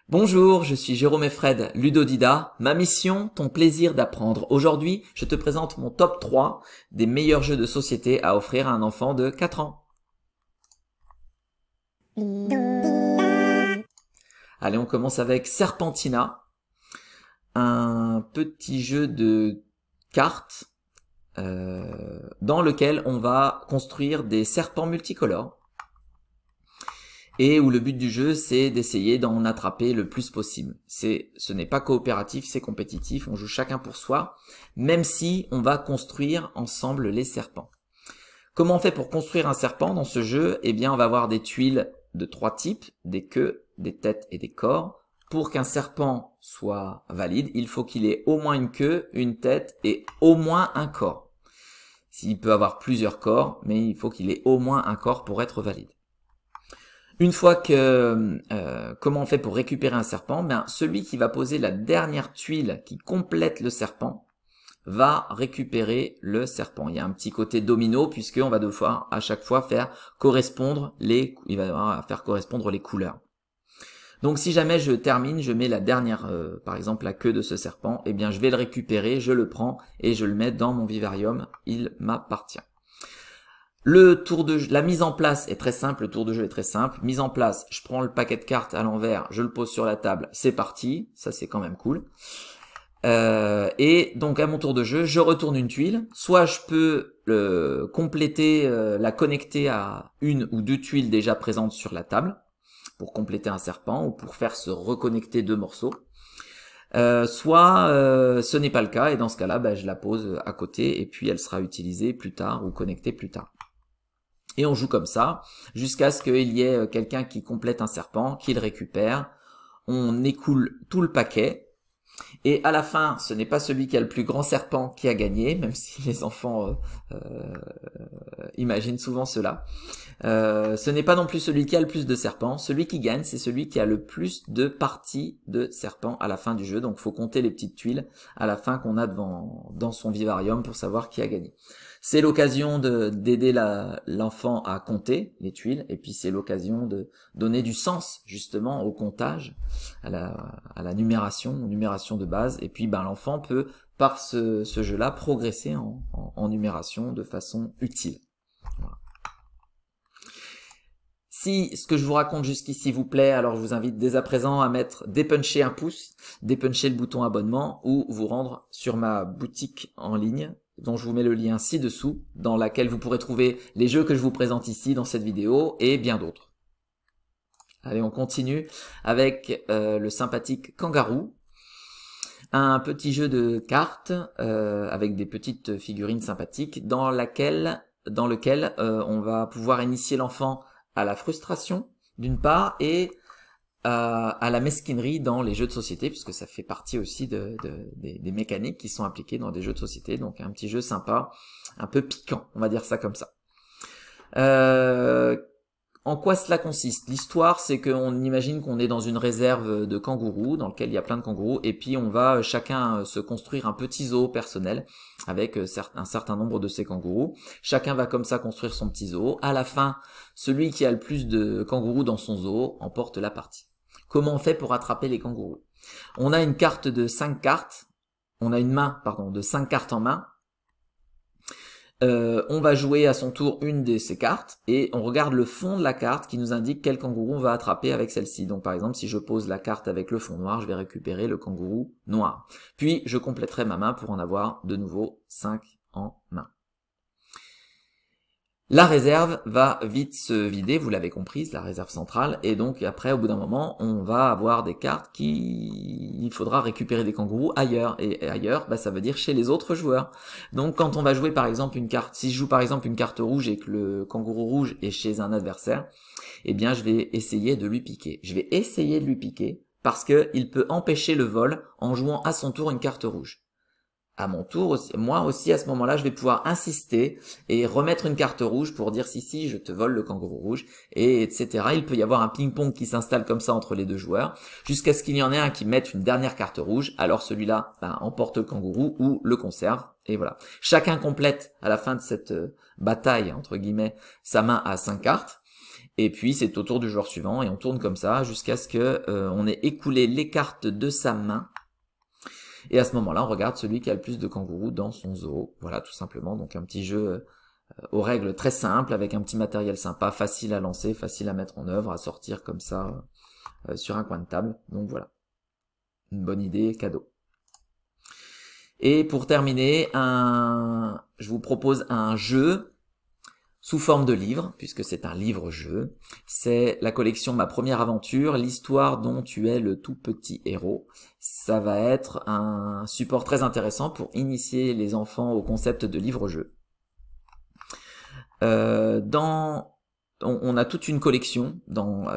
Bonjour, je suis Jérôme Efred, Ludodida. Ma mission, ton plaisir d'apprendre. Aujourd'hui, je te présente mon top 3 des meilleurs jeux de société à offrir à un enfant de 4 ans. Allez, on commence avec Serpentina, un petit jeu de cartes dans lequel on va construire des serpents multicolores. Et où le but du jeu, c'est d'essayer d'en attraper le plus possible. Ce n'est pas coopératif, c'est compétitif, on joue chacun pour soi, même si on va construire ensemble les serpents. Comment on fait pour construire un serpent dans ce jeu? Eh bien, on va avoir des tuiles de 3 types, des queues, des têtes et des corps. Pour qu'un serpent soit valide, il faut qu'il ait au moins une queue, une tête et au moins un corps. S'il peut avoir plusieurs corps, mais il faut qu'il ait au moins un corps pour être valide. Une fois que, comment on fait pour récupérer un serpent? Ben, celui qui va poser la dernière tuile qui complète le serpent va récupérer le serpent. Il y a un petit côté domino puisqu'on va devoir à chaque fois faire correspondre les couleurs. Donc si jamais je termine, je mets la dernière, par exemple la queue de ce serpent, eh bien je vais le récupérer, je le prends et je le mets dans mon vivarium, il m'appartient. La mise en place est très simple, le tour de jeu est très simple. Mise en place, je prends le paquet de cartes à l'envers, je le pose sur la table, c'est parti, ça c'est quand même cool. Et donc à mon tour de jeu, je retourne une tuile, soit je peux compléter, la connecter à une ou deux tuiles déjà présentes sur la table, pour compléter un serpent ou pour faire se reconnecter deux morceaux. Soit ce n'est pas le cas et dans ce cas-là, je la pose à côté et puis elle sera utilisée plus tard ou connectée plus tard. Et on joue comme ça, jusqu'à ce qu'il y ait quelqu'un qui complète un serpent, qui le récupère, on écoule tout le paquet, et à la fin, ce n'est pas celui qui a le plus grand serpent qui a gagné, même si les enfants imaginent souvent cela. Ce n'est pas non plus celui qui a le plus de serpents, celui qui gagne, c'est celui qui a le plus de parties de serpents à la fin du jeu, donc il faut compter les petites tuiles à la fin qu'on a dans son vivarium pour savoir qui a gagné. C'est l'occasion d'aider l'enfant à compter les tuiles, et puis c'est l'occasion de donner du sens justement au comptage, à la numération, aux numérations de base, et puis l'enfant peut par ce jeu-là progresser en numération de façon utile. Voilà. Si ce que je vous raconte jusqu'ici vous plaît, alors je vous invite dès à présent à dépuncher un pouce, dépuncher le bouton abonnement ou vous rendre sur ma boutique en ligne dont je vous mets le lien ci-dessous, dans laquelle vous pourrez trouver les jeux que je vous présente ici dans cette vidéo et bien d'autres. Allez, on continue avec le sympathique Kangaroo, un petit jeu de cartes avec des petites figurines sympathiques dans lequel on va pouvoir initier l'enfant à la frustration d'une part et à la mesquinerie dans les jeux de société, puisque ça fait partie aussi des mécaniques qui sont appliquées dans des jeux de société, donc un petit jeu sympa, un peu piquant, on va dire ça comme ça. En quoi cela consiste? L'histoire, c'est qu'on imagine qu'on est dans une réserve de kangourous, dans lequel il y a plein de kangourous, et puis on va chacun se construire un petit zoo personnel avec un certain nombre de ces kangourous. Chacun va comme ça construire son petit zoo. À la fin, celui qui a le plus de kangourous dans son zoo emporte la partie. Comment on fait pour attraper les kangourous? On a une carte de 5 cartes, on a une main, pardon, de 5 cartes en main. On va jouer à son tour une de ces cartes et on regarde le fond de la carte qui nous indique quel kangourou on va attraper avec celle-ci. Donc par exemple, si je pose la carte avec le fond noir, je vais récupérer le kangourou noir. Puis je compléterai ma main pour en avoir de nouveau 5 en main. La réserve va vite se vider, vous l'avez compris, la réserve centrale, et donc après, au bout d'un moment, on va avoir des cartes il faudra récupérer des kangourous ailleurs, et ailleurs, ça veut dire chez les autres joueurs. Donc quand on va jouer par exemple une carte, si je joue par exemple une carte rouge et que le kangourou rouge est chez un adversaire, eh bien je vais essayer de lui piquer. Je vais essayer de lui piquer, parce qu'il peut empêcher le vol en jouant à son tour une carte rouge. À mon tour, moi aussi à ce moment-là, je vais pouvoir insister et remettre une carte rouge pour dire si, je te vole le kangourou rouge, et etc. Il peut y avoir un ping-pong qui s'installe comme ça entre les deux joueurs, jusqu'à ce qu'il y en ait un qui mette une dernière carte rouge, alors celui-là emporte le kangourou ou le conserve, et voilà. Chacun complète à la fin de cette bataille, entre guillemets, sa main à 5 cartes, Et puis c'est au tour du joueur suivant et on tourne comme ça jusqu'à ce que on ait écoulé les cartes de sa main. Et à ce moment-là, on regarde celui qui a le plus de kangourous dans son zoo. Voilà, tout simplement. Donc un petit jeu aux règles très simples, avec un petit matériel sympa, facile à lancer, facile à mettre en œuvre, à sortir comme ça sur un coin de table. Donc voilà, une bonne idée, cadeau. Et pour terminer, je vous propose un jeu sous forme de livre, puisque c'est un livre-jeu. C'est la collection Ma Première Aventure, l'histoire dont tu es le tout petit héros. Ça va être un support très intéressant pour initier les enfants au concept de livre-jeu. On a toute une collection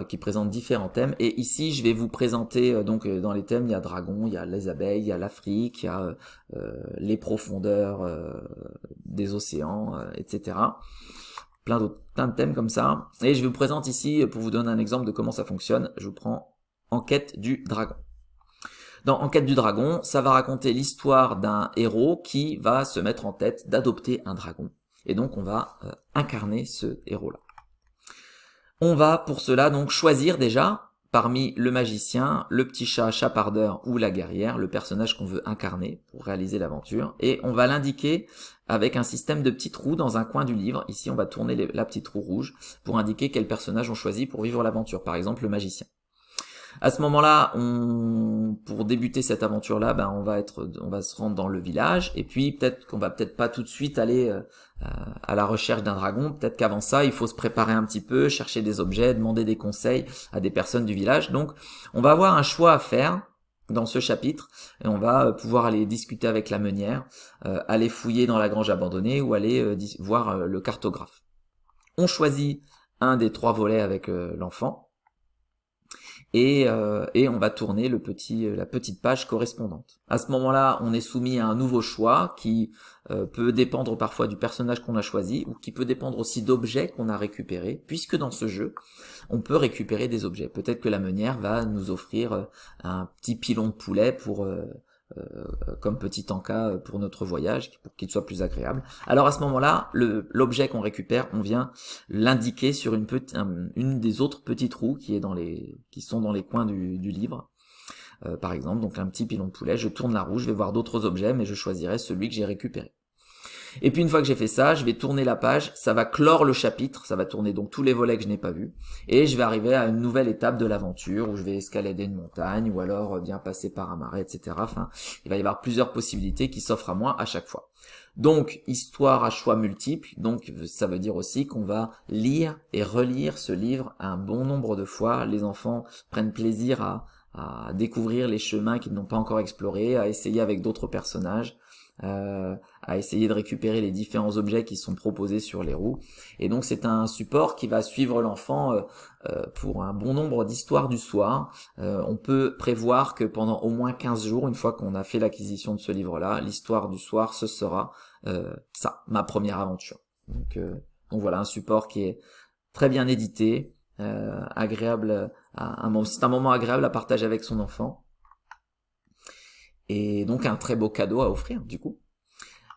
qui présente différents thèmes, et ici je vais vous présenter dans les thèmes, il y a dragon, il y a les abeilles, il y a l'Afrique, il y a les profondeurs des océans, etc. Plein de thèmes comme ça, et je vous présente ici, pour vous donner un exemple de comment ça fonctionne, je vous prends Enquête du dragon. Dans Enquête du dragon, ça va raconter l'histoire d'un héros qui va se mettre en tête d'adopter un dragon, et donc on va incarner ce héros-là. On va pour cela donc choisir déjà, parmi le magicien, le petit chat chapardeur ou la guerrière, le personnage qu'on veut incarner pour réaliser l'aventure, et on va l'indiquer avec un système de petits trous dans un coin du livre. Ici on va tourner la petite roue rouge pour indiquer quel personnage on choisit pour vivre l'aventure, par exemple le magicien. À ce moment-là, pour débuter cette aventure-là, on va se rendre dans le village, et puis peut-être qu'on va peut-être pas tout de suite aller à la recherche d'un dragon. Peut-être qu'avant ça, il faut se préparer un petit peu, chercher des objets, demander des conseils à des personnes du village. Donc, on va avoir un choix à faire dans ce chapitre, et on va pouvoir aller discuter avec la meunière, aller fouiller dans la grange abandonnée, ou aller voir le cartographe. On choisit un des 3 volets avec l'enfant, et on va tourner la petite page correspondante. À ce moment-là, on est soumis à un nouveau choix qui peut dépendre parfois du personnage qu'on a choisi, ou qui peut dépendre aussi d'objets qu'on a récupérés, puisque dans ce jeu, on peut récupérer des objets. Peut-être que la meunière va nous offrir un petit pilon de poulet comme petit encas pour notre voyage, pour qu'il soit plus agréable. Alors à ce moment-là, l'objet qu'on récupère, on vient l'indiquer sur une des autres petites roues qui sont dans les coins du livre. Par exemple, donc un petit pilon de poulet, je tourne la roue, je vais voir d'autres objets, mais je choisirai celui que j'ai récupéré. Et puis une fois que j'ai fait ça, je vais tourner la page, ça va clore le chapitre, ça va tourner donc tous les volets que je n'ai pas vus, et je vais arriver à une nouvelle étape de l'aventure où je vais escalader une montagne, ou alors bien passer par un marais, etc. Enfin, il va y avoir plusieurs possibilités qui s'offrent à moi à chaque fois. Donc, histoire à choix multiples, donc ça veut dire aussi qu'on va lire et relire ce livre un bon nombre de fois. Les enfants prennent plaisir à découvrir les chemins qu'ils n'ont pas encore explorés, à essayer avec d'autres personnages, à essayer de récupérer les différents objets qui sont proposés sur les roues. Et donc c'est un support qui va suivre l'enfant pour un bon nombre d'histoires du soir. On peut prévoir que pendant au moins 15 jours, une fois qu'on a fait l'acquisition de ce livre-là, l'histoire du soir, ce sera ça, ma première aventure. Donc voilà, un support qui est très bien édité, agréable, c'est un moment agréable à partager avec son enfant. Et donc un très beau cadeau à offrir du coup.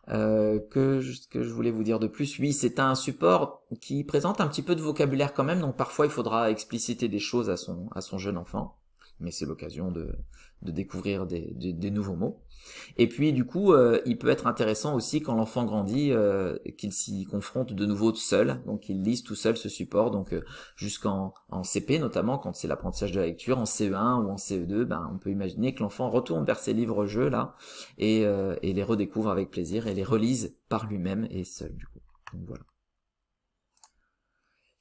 Que je voulais vous dire de plus, oui, c'est un support qui présente un petit peu de vocabulaire quand même, donc parfois il faudra expliciter des choses à son jeune enfant, mais c'est l'occasion de découvrir des nouveaux mots. Et puis du coup, il peut être intéressant aussi quand l'enfant grandit, qu'il s'y confronte de nouveau seul, donc qu'il lise tout seul ce support, donc jusqu'en CP notamment, quand c'est l'apprentissage de la lecture, en CE1 ou en CE2, on peut imaginer que l'enfant retourne vers ses livres-jeux là, et les redécouvre avec plaisir, et les relise par lui-même et seul du coup. Donc voilà.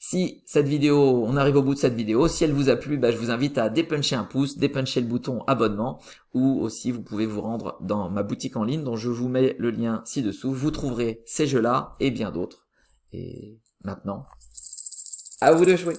Si cette vidéo, on arrive au bout de cette vidéo, si elle vous a plu, je vous invite à dépuncher un pouce, dépuncher le bouton abonnement, ou aussi vous pouvez vous rendre dans ma boutique en ligne dont je vous mets le lien ci-dessous. Vous trouverez ces jeux-là et bien d'autres. Et maintenant, à vous de jouer!